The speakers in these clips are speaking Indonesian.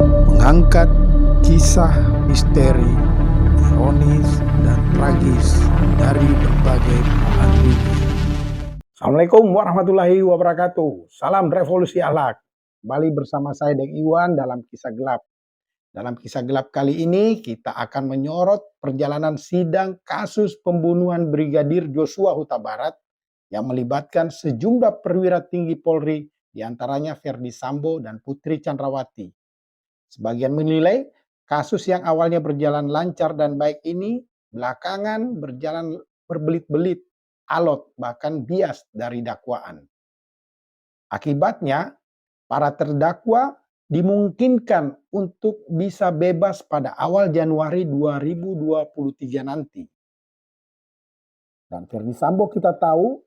mengangkat kisah misteri, ironis, dan tragis dari berbagai belahan dunia. Assalamualaikum warahmatullahi wabarakatuh. Salam revolusi akhlak. Kembali bersama saya Deng Iwan dalam Kisah Gelap. Dalam Kisah Gelap kali ini kita akan menyorot perjalanan sidang kasus pembunuhan Brigadir Joshua Huta Barat yang melibatkan sejumlah perwira tinggi Polri, diantaranya Ferdi Sambo dan Putri Chandrawati. Sebagian menilai kasus yang awalnya berjalan lancar dan baik ini belakangan berjalan berbelit-belit, alot, bahkan bias dari dakwaan. Akibatnya, para terdakwa dimungkinkan untuk bisa bebas pada awal Januari 2023 nanti. Dan Ferdi Sambo kita tahu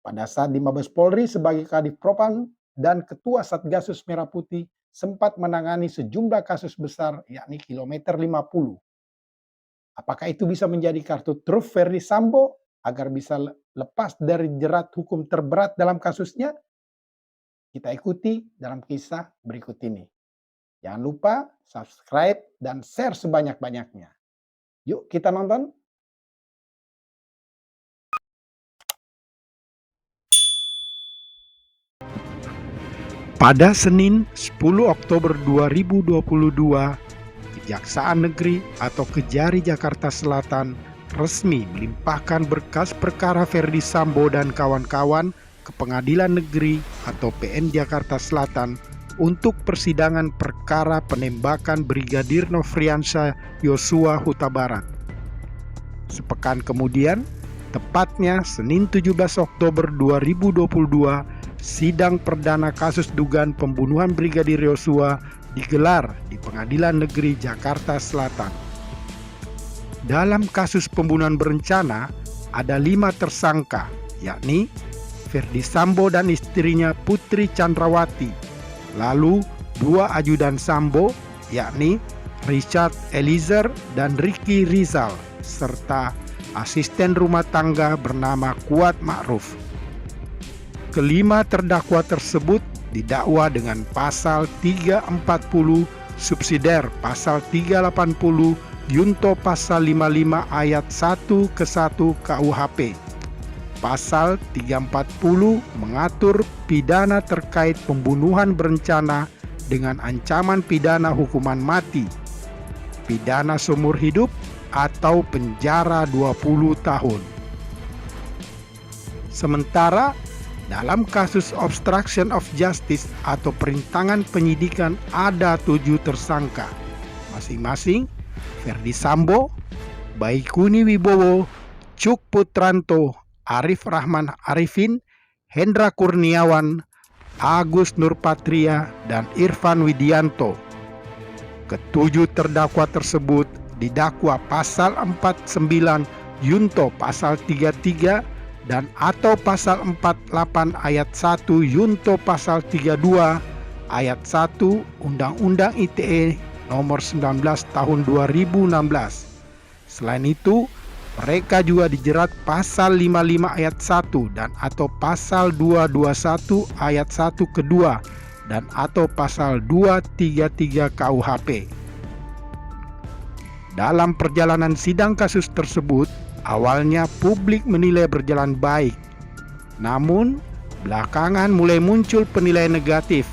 pada saat di Mabes Polri sebagai Kadif Propam dan Ketua Satgasus Merah Putih sempat menangani sejumlah kasus besar yakni kilometer 50. Apakah itu bisa menjadi kartu truf Ferdi Sambo agar bisa lepas dari jerat hukum terberat dalam kasusnya? Kita ikuti dalam kisah berikut ini. Jangan lupa subscribe dan share sebanyak-banyaknya. Yuk kita nonton. Pada Senin 10 Oktober 2022, Kejaksaan Negeri atau Kejari Jakarta Selatan resmi melimpahkan berkas perkara Ferdi Sambo dan kawan-kawan ke Pengadilan Negeri atau PN Jakarta Selatan untuk persidangan perkara penembakan Brigadir Nofriansyah Yosua Huta Barat. Sepekan kemudian, tepatnya Senin 17 Oktober 2022, sidang perdana kasus dugaan pembunuhan Brigadir Yosua digelar di Pengadilan Negeri Jakarta Selatan. Dalam kasus pembunuhan berencana, ada 5 tersangka, yakni Ferdi Sambo dan istrinya Putri Chandrawati, lalu 2 ajudan Sambo, yakni Richard Eliezer dan Ricky Rizal, serta asisten rumah tangga bernama Kuat Ma'ruf. Kelima terdakwa tersebut didakwa dengan pasal 340 subsidiar pasal 380 Yunto pasal 55 ayat 1 ke 1 KUHP. Pasal 340 mengatur pidana terkait pembunuhan berencana dengan ancaman pidana hukuman mati, pidana seumur hidup atau penjara 20 tahun. Sementara dalam kasus obstruction of justice atau perintangan penyidikan ada 7 tersangka, masing-masing Ferdi Sambo, Baikuni Wibowo, Cuk Putranto, Arif Rahman Arifin, Hendra Kurniawan, Agus Nurpatria, dan Irfan Widianto. Ketujuh terdakwa tersebut didakwa pasal 49 Yunto pasal 33 dan atau pasal 48 ayat 1 Yunto pasal 32 ayat 1 Undang-Undang ITE nomor 19 tahun 2016. Selain itu, mereka juga dijerat pasal 55 ayat 1 dan atau pasal 221 ayat 1 kedua dan atau pasal 233 KUHP. Dalam perjalanan sidang kasus tersebut, awalnya publik menilai berjalan baik. Namun, belakangan mulai muncul penilaian negatif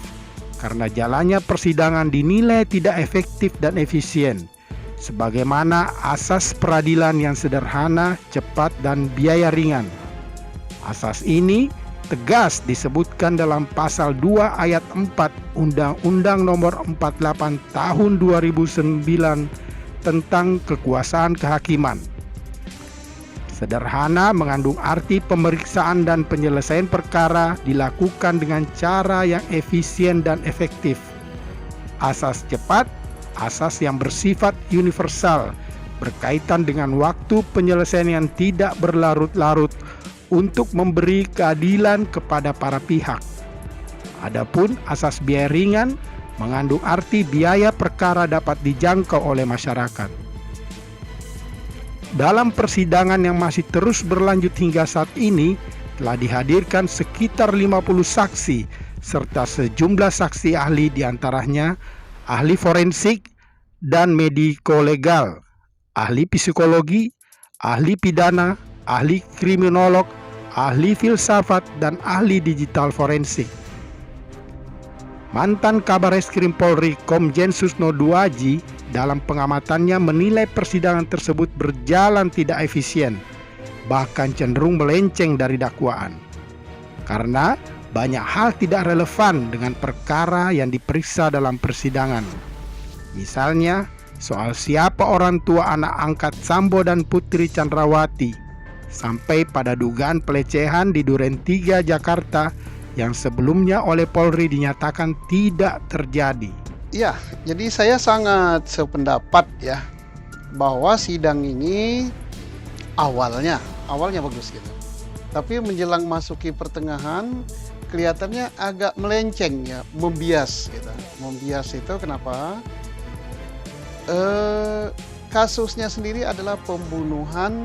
karena jalannya persidangan dinilai tidak efektif dan efisien. Sebagaimana asas peradilan yang sederhana, cepat, dan biaya ringan. Asas ini tegas disebutkan dalam pasal 2 ayat 4 Undang-Undang nomor 48 tahun 2009 tentang kekuasaan kehakiman. Sederhana mengandung arti pemeriksaan dan penyelesaian perkara dilakukan dengan cara yang efisien dan efektif. Asas cepat, asas yang bersifat universal, berkaitan dengan waktu penyelesaian yang tidak berlarut-larut untuk memberi keadilan kepada para pihak. Adapun asas biaya ringan mengandung arti biaya perkara dapat dijangkau oleh masyarakat. Dalam persidangan yang masih terus berlanjut hingga saat ini, telah dihadirkan sekitar 50 saksi serta sejumlah saksi ahli, diantaranya ahli forensik dan mediko-legal, ahli psikologi, ahli pidana, ahli kriminolog, ahli filsafat, dan ahli digital forensik. Mantan Kabar Eskrim Polri Komjen Susno Duaji dalam pengamatannya menilai persidangan tersebut berjalan tidak efisien, bahkan cenderung melenceng dari dakwaan. Karena banyak hal tidak relevan dengan perkara yang diperiksa dalam persidangan. Misalnya, soal siapa orang tua anak angkat Sambo dan Putri Chandrawati, sampai pada dugaan pelecehan di Duren 3 Jakarta yang sebelumnya oleh Polri dinyatakan tidak terjadi. Ya, jadi saya sangat sependapat ya bahwa sidang ini awalnya bagus gitu. Tapi menjelang masuki pertengahan kelihatannya agak melenceng ya, membias gitu. Membias itu kenapa? Kasusnya sendiri adalah pembunuhan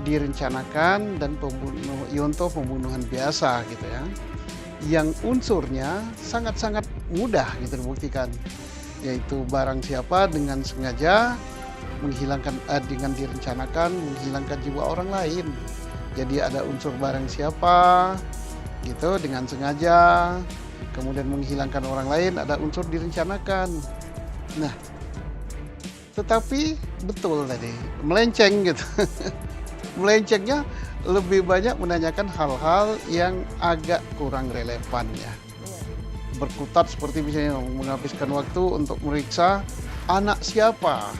direncanakan dan pembunuhan biasa gitu ya, yang unsurnya sangat-sangat mudah gitu dibuktikan, yaitu barang siapa dengan sengaja menghilangkan dengan direncanakan menghilangkan jiwa orang lain. Jadi ada unsur barang siapa gitu dengan sengaja, kemudian menghilangkan orang lain, ada unsur direncanakan. Nah, tetapi betul tadi melenceng gitu. Melencengnya lebih banyak menanyakan hal-hal yang agak kurang relevan ya. Berkutat seperti misalnya menghabiskan waktu untuk meriksa anak siapa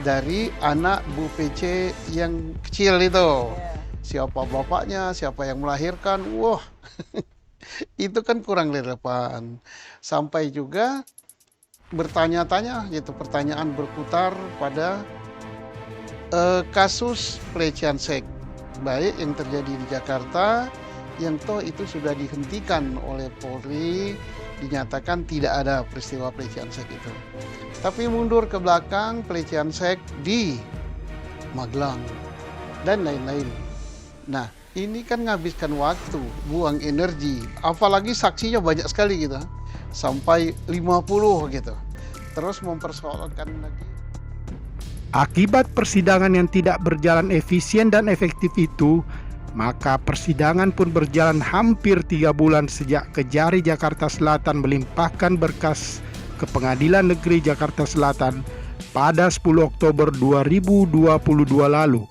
dari anak Bu PC yang kecil itu. Siapa bapaknya, siapa yang melahirkan. Wah, itu kan kurang relevan. Sampai juga bertanya-tanya gitu, pertanyaan berputar pada kasus pelecehan seks baik yang terjadi di Jakarta, yang toh itu sudah dihentikan oleh Polri, dinyatakan tidak ada peristiwa pelecehan seks itu. Tapi mundur ke belakang, pelecehan seks di Magelang dan lain-lain. Nah, ini kan menghabiskan waktu, buang energi, apalagi saksinya banyak sekali gitu, sampai 50 gitu. Terus mempersoalkan lagi. Akibat persidangan yang tidak berjalan efisien dan efektif itu, maka persidangan pun berjalan hampir 3 bulan sejak Kejari Jakarta Selatan melimpahkan berkas ke Pengadilan Negeri Jakarta Selatan pada 10 Oktober 2022 lalu.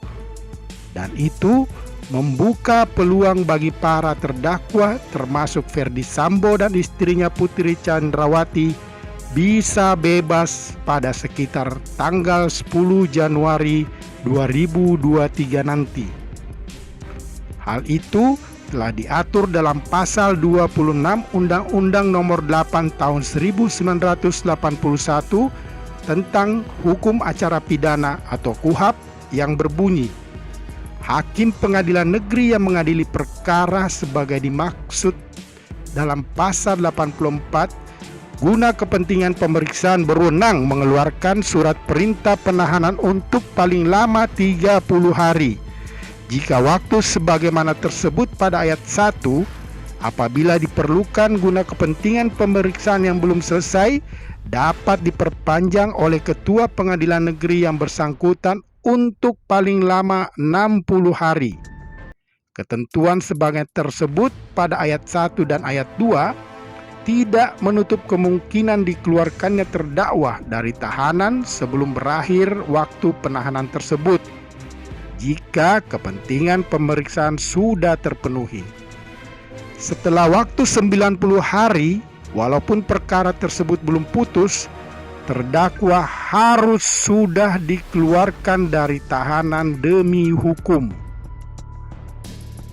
Dan itu membuka peluang bagi para terdakwa termasuk Ferdi Sambo dan istrinya Putri Chandrawati bisa bebas pada sekitar tanggal 10 Januari 2023 nanti. Hal itu telah diatur dalam pasal 26 Undang-Undang Nomor 8 Tahun 1981 tentang Hukum Acara Pidana atau KUHAP yang berbunyi, hakim pengadilan negeri yang mengadili perkara sebagai dimaksud dalam pasal 84 guna kepentingan pemeriksaan berwenang mengeluarkan surat perintah penahanan untuk paling lama 30 hari. Jika waktu sebagaimana tersebut pada ayat 1, apabila diperlukan guna kepentingan pemeriksaan yang belum selesai, dapat diperpanjang oleh ketua pengadilan negeri yang bersangkutan untuk paling lama 60 hari. Ketentuan sebagai tersebut pada ayat 1 dan ayat 2 tidak menutup kemungkinan dikeluarkannya terdakwa dari tahanan sebelum berakhir waktu penahanan tersebut, jika kepentingan pemeriksaan sudah terpenuhi. Setelah waktu 90 hari, walaupun perkara tersebut belum putus, terdakwa harus sudah dikeluarkan dari tahanan demi hukum.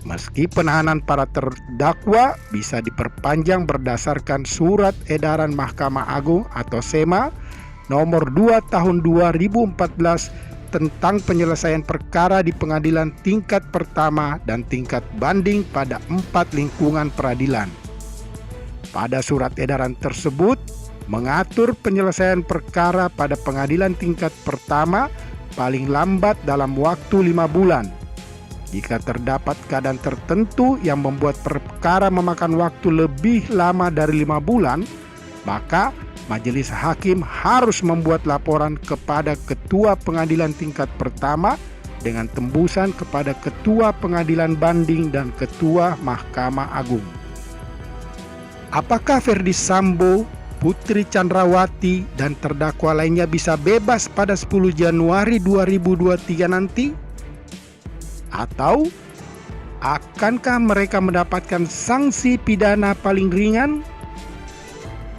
Meski penahanan para terdakwa bisa diperpanjang berdasarkan Surat Edaran Mahkamah Agung atau SEMA nomor 2 tahun 2014 tentang penyelesaian perkara di pengadilan tingkat pertama dan tingkat banding pada 4 lingkungan peradilan. Pada surat edaran tersebut mengatur penyelesaian perkara pada pengadilan tingkat pertama paling lambat dalam waktu 5 bulan. Jika terdapat keadaan tertentu yang membuat perkara memakan waktu lebih lama dari 5 bulan, maka majelis hakim harus membuat laporan kepada ketua pengadilan tingkat pertama dengan tembusan kepada ketua pengadilan banding dan ketua Mahkamah Agung. Apakah Ferdy Sambo, Putri Chandrawati, dan terdakwa lainnya bisa bebas pada 10 Januari 2023 nanti? Atau akankah mereka mendapatkan sanksi pidana paling ringan?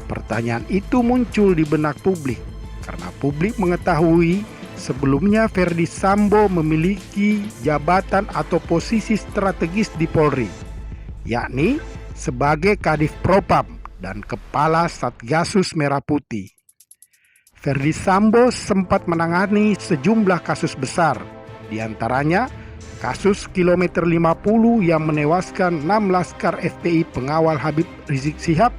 Pertanyaan itu muncul di benak publik karena publik mengetahui sebelumnya Ferdy Sambo memiliki jabatan atau posisi strategis di Polri, yakni sebagai Kadif Propam dan Kepala Satgasus Merah Putih. Ferdy Sambo sempat menangani sejumlah kasus besar, di antaranya kasus kilometer 50 yang menewaskan 6 laskar FPI pengawal Habib Rizik Syihab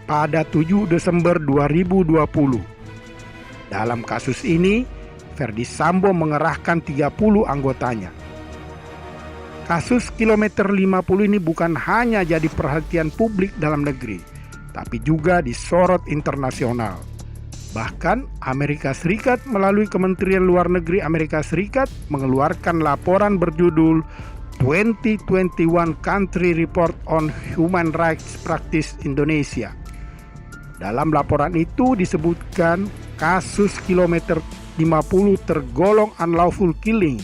pada 7 Desember 2020. Dalam kasus ini, Ferdy Sambo mengerahkan 30 anggotanya. Kasus kilometer 50 ini bukan hanya jadi perhatian publik dalam negeri, tapi juga disorot internasional. Bahkan Amerika Serikat melalui Kementerian Luar Negeri Amerika Serikat mengeluarkan laporan berjudul 2021 Country Report on Human Rights Practice Indonesia. Dalam laporan itu disebutkan kasus kilometer 50 tergolong unlawful killing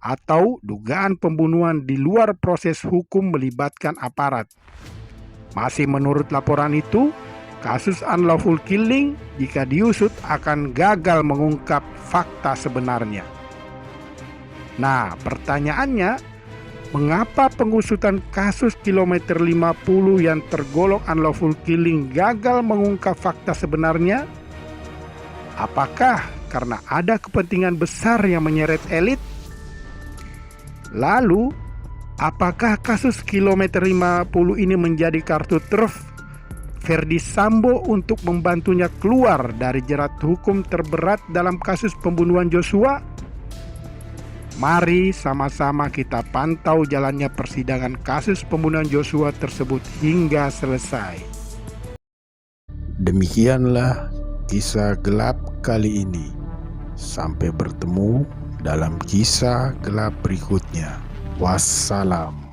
atau dugaan pembunuhan di luar proses hukum melibatkan aparat. Masih menurut laporan itu, kasus unlawful killing jika diusut akan gagal mengungkap fakta sebenarnya. Nah, pertanyaannya, mengapa pengusutan kasus kilometer 50 yang tergolong unlawful killing gagal mengungkap fakta sebenarnya? Apakah karena ada kepentingan besar yang menyeret elit? Lalu, apakah kasus kilometer 50 ini menjadi kartu truf Ferdy Sambo untuk membantunya keluar dari jerat hukum terberat dalam kasus pembunuhan Joshua? Mari sama-sama kita pantau jalannya persidangan kasus pembunuhan Joshua tersebut hingga selesai. Demikianlah kisah gelap kali ini. Sampai bertemu dalam kisah gelap berikutnya. Wassalam.